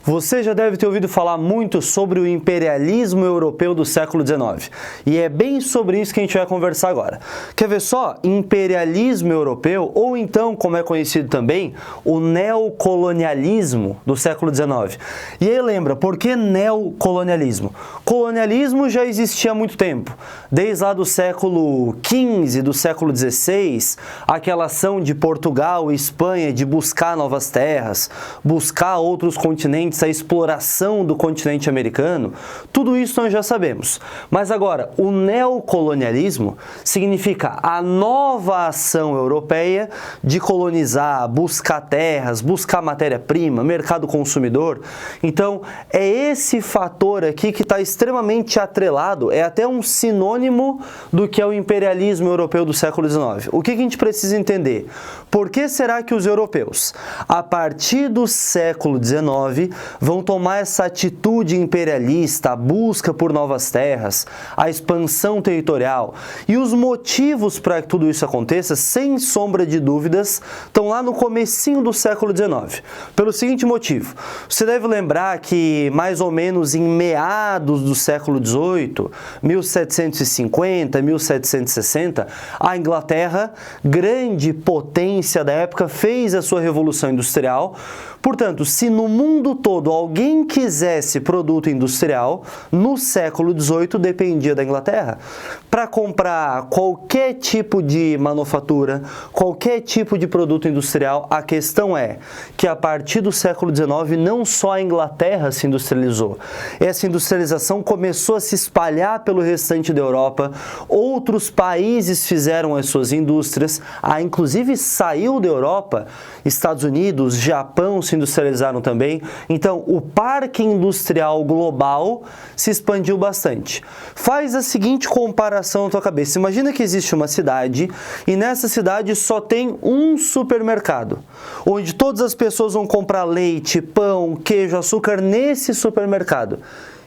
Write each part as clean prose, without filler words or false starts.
Você já deve ter ouvido falar muito sobre o imperialismo europeu do século XIX. E é bem sobre isso que a gente vai conversar agora. Quer ver só? Imperialismo europeu, ou então, como é conhecido também, o neocolonialismo do século XIX. E aí lembra, por que neocolonialismo? Colonialismo já existia há muito tempo. Desde lá do século XV, do século XVI, aquela ação de Portugal e Espanha de buscar novas terras, buscar outros continentes, a exploração do continente americano, tudo isso nós já sabemos. Mas agora, o neocolonialismo significa a nova ação europeia de colonizar, buscar terras, buscar matéria-prima, mercado consumidor. Então, é esse fator aqui que está extremamente atrelado, é até um sinônimo do que é o imperialismo europeu do século XIX. O que a gente precisa entender? Por que será que os europeus, a partir do século XIX, vão tomar essa atitude imperialista, a busca por novas terras, a expansão territorial? E os motivos para que tudo isso aconteça, sem sombra de dúvidas, estão lá no comecinho do século XIX. Pelo seguinte motivo, você deve lembrar que mais ou menos em meados do século XVIII, 1750, 1760, a Inglaterra, grande potência da época, fez a sua revolução industrial. Portanto, se no mundo todo alguém quisesse produto industrial, no século XVIII dependia da Inglaterra. Para comprar qualquer tipo de manufatura, qualquer tipo de produto industrial, a questão é que a partir do século XIX não só a Inglaterra se industrializou. Essa industrialização começou a se espalhar pelo restante da Europa, outros países fizeram as suas indústrias, inclusive saiu da Europa, Estados Unidos, Japão se industrializaram também. Então, o parque industrial global se expandiu bastante. Faz a seguinte comparação na tua cabeça. Imagina que existe uma cidade e nessa cidade só tem um supermercado, onde todas as pessoas vão comprar leite, pão, queijo, açúcar nesse supermercado.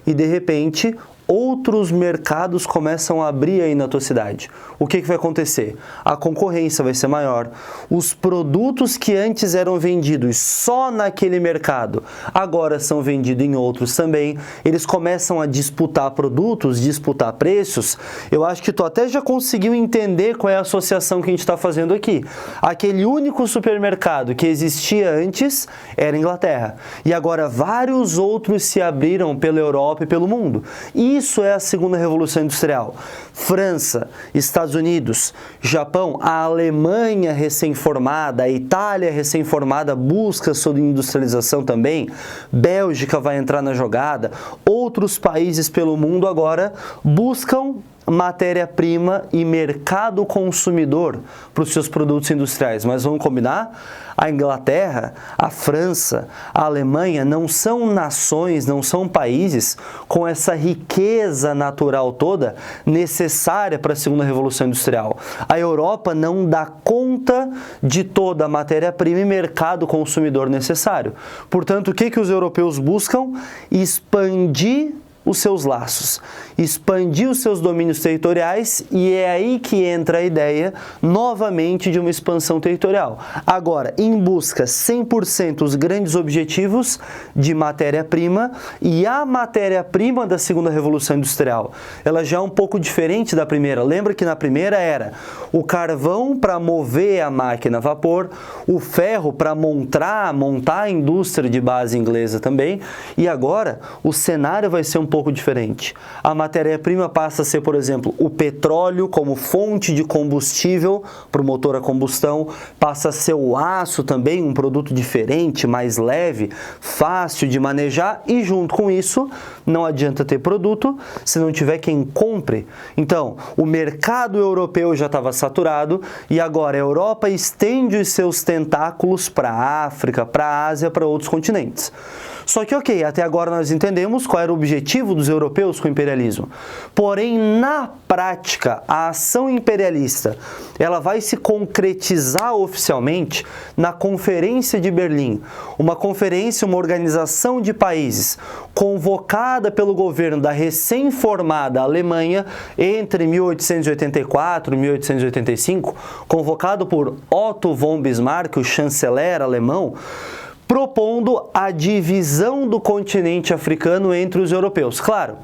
E, de repente, outros mercados começam a abrir aí na tua cidade. O que vai acontecer? A concorrência vai ser maior. Os produtos que antes eram vendidos só naquele mercado, agora são vendidos em outros também. Eles começam a disputar produtos, disputar preços. Eu acho que tu até já conseguiu entender qual é a associação que a gente está fazendo aqui. Aquele único supermercado que existia antes era a Inglaterra. E agora vários outros se abriram pela Europa e pelo mundo. Isso é a segunda revolução industrial. França, Estados Unidos, Japão, a Alemanha recém-formada, a Itália recém-formada busca sua industrialização também, Bélgica vai entrar na jogada, outros países pelo mundo agora buscam matéria-prima e mercado consumidor para os seus produtos industriais. Mas vamos combinar? A Inglaterra, a França, a Alemanha não são nações, não são países com essa riqueza natural toda necessária para a segunda revolução industrial. A Europa não dá conta de toda a matéria-prima e mercado consumidor necessário. Portanto, o que os europeus buscam? Expandir os seus laços, expandir os seus domínios territoriais, e é aí que entra a ideia novamente de uma expansão territorial. Agora, em busca 100% os grandes objetivos de matéria-prima, e a matéria-prima da segunda revolução industrial, ela já é um pouco diferente da primeira. Lembra que na primeira era o carvão para mover a máquina a vapor, o ferro para montar a indústria de base inglesa também, e agora o cenário vai ser um pouco diferente. A matéria-prima passa a ser, por exemplo, o petróleo como fonte de combustível para o motor a combustão, passa a ser o aço também, um produto diferente, mais leve, fácil de manejar, e junto com isso, não adianta ter produto se não tiver quem compre. Então, o mercado europeu já estava saturado e agora a Europa estende os seus tentáculos para a África, para a Ásia, para outros continentes. Só que, ok, até agora nós entendemos qual era o objetivo dos europeus com o imperialismo. Porém, na prática, a ação imperialista, ela vai se concretizar oficialmente na Conferência de Berlim. Uma conferência, uma organização de países convocada pelo governo da recém-formada Alemanha entre 1884 e 1885, convocado por Otto von Bismarck, o chanceler alemão, propondo a divisão do continente africano entre os europeus. Claro,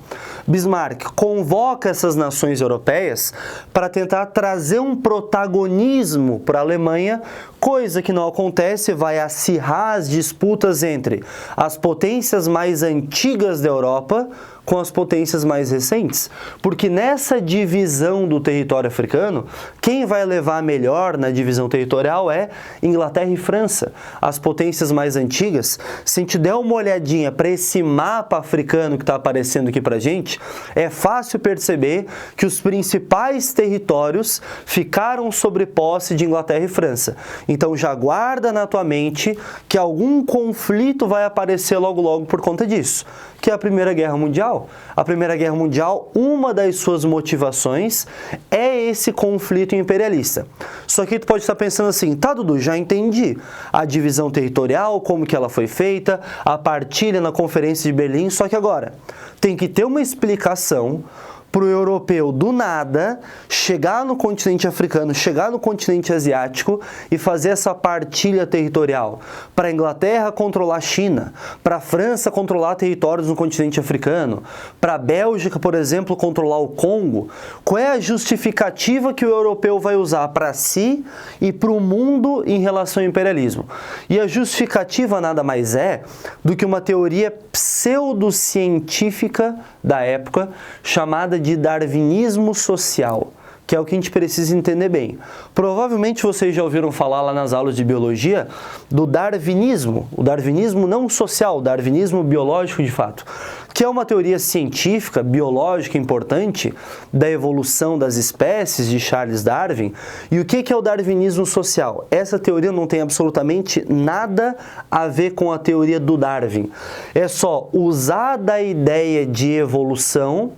Bismarck convoca essas nações europeias para tentar trazer um protagonismo para a Alemanha, coisa que não acontece, vai acirrar as disputas entre as potências mais antigas da Europa com as potências mais recentes, porque nessa divisão do território africano, quem vai levar melhor na divisão territorial é Inglaterra e França, as potências mais antigas. Se a gente der uma olhadinha para esse mapa africano que está aparecendo aqui para a gente, é fácil perceber que os principais territórios ficaram sob posse de Inglaterra e França. Então já guarda na tua mente que algum conflito vai aparecer logo logo por conta disso, que é a Primeira Guerra Mundial. A Primeira Guerra Mundial, uma das suas motivações é esse conflito imperialista. Só que tu pode estar pensando assim, tá, Dudu, já entendi a divisão territorial, como que ela foi feita, a partilha na Conferência de Berlim, só que agora tem que ter uma explicação para o europeu do nada chegar no continente africano, chegar no continente asiático e fazer essa partilha territorial. Para a Inglaterra controlar a China, para a França controlar territórios no continente africano, para a Bélgica, por exemplo, controlar o Congo. Qual é a justificativa que o europeu vai usar para si e para o mundo em relação ao imperialismo? E a justificativa nada mais é do que uma teoria pseudocientífica da época chamada de darwinismo social, que é o que a gente precisa entender bem. Provavelmente vocês já ouviram falar lá nas aulas de biologia do darwinismo, o darwinismo não social, o darwinismo biológico de fato, que é uma teoria científica, biológica importante da evolução das espécies de Charles Darwin. E o que é o darwinismo social? Essa teoria não tem absolutamente nada a ver com a teoria do Darwin. É só usar da ideia de evolução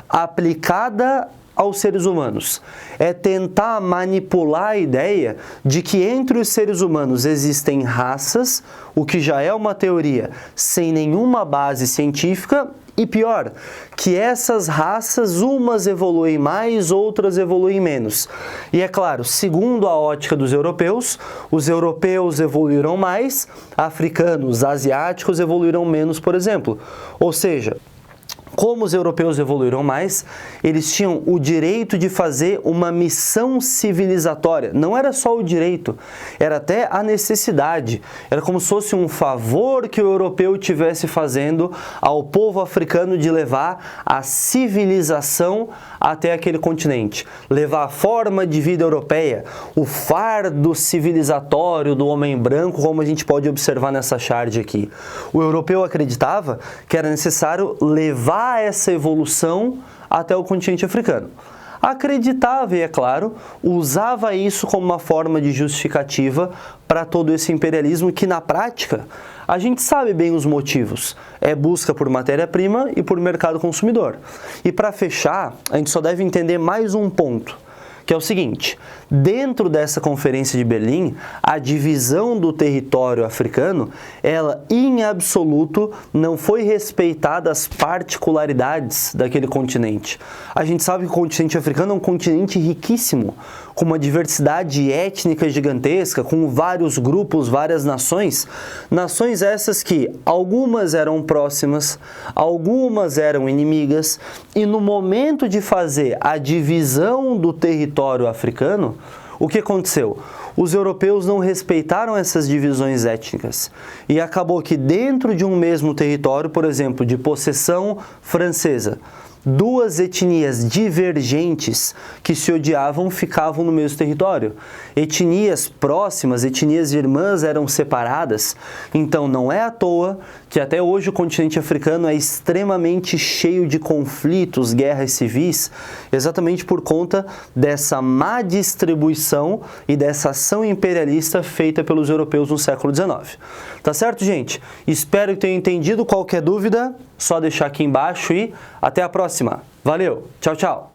aplicada aos seres humanos. É tentar manipular a ideia de que entre os seres humanos existem raças, o que já é uma teoria sem nenhuma base científica, e pior, que essas raças, umas evoluem mais, outras evoluem menos. E é claro, segundo a ótica dos europeus, os europeus evoluíram mais, africanos, asiáticos evoluíram menos, por exemplo. Ou seja, como os europeus evoluíram mais, eles tinham o direito de fazer uma missão civilizatória. Não era só o direito, era até a necessidade. Era como se fosse um favor que o europeu estivesse fazendo ao povo africano de levar a civilização até aquele continente. Levar a forma de vida europeia, o fardo civilizatório do homem branco, como a gente pode observar nessa chart aqui. O europeu acreditava que era necessário levar essa evolução até o continente africano. Acreditava e, é claro, usava isso como uma forma de justificativa para todo esse imperialismo que, na prática, a gente sabe bem os motivos. É busca por matéria-prima e por mercado consumidor. E para fechar, a gente só deve entender mais um ponto, que é o seguinte: dentro dessa Conferência de Berlim, a divisão do território africano, ela em absoluto não foi respeitada as particularidades daquele continente. A gente sabe que o continente africano é um continente riquíssimo, com uma diversidade étnica gigantesca, com vários grupos, várias nações. Nações essas que algumas eram próximas, algumas eram inimigas, e no momento de fazer a divisão do território africano, o que aconteceu? Os europeus não respeitaram essas divisões étnicas e acabou que dentro de um mesmo território, por exemplo, de possessão francesa, duas etnias divergentes que se odiavam ficavam no mesmo território. Etnias próximas, etnias irmãs eram separadas. Então não é à toa que até hoje o continente africano é extremamente cheio de conflitos, guerras civis, exatamente por conta dessa má distribuição e dessa ação imperialista feita pelos europeus no século XIX. Tá certo, gente? Espero que tenham entendido. Qualquer dúvida, só deixar aqui embaixo e até a próxima. Valeu, tchau, tchau!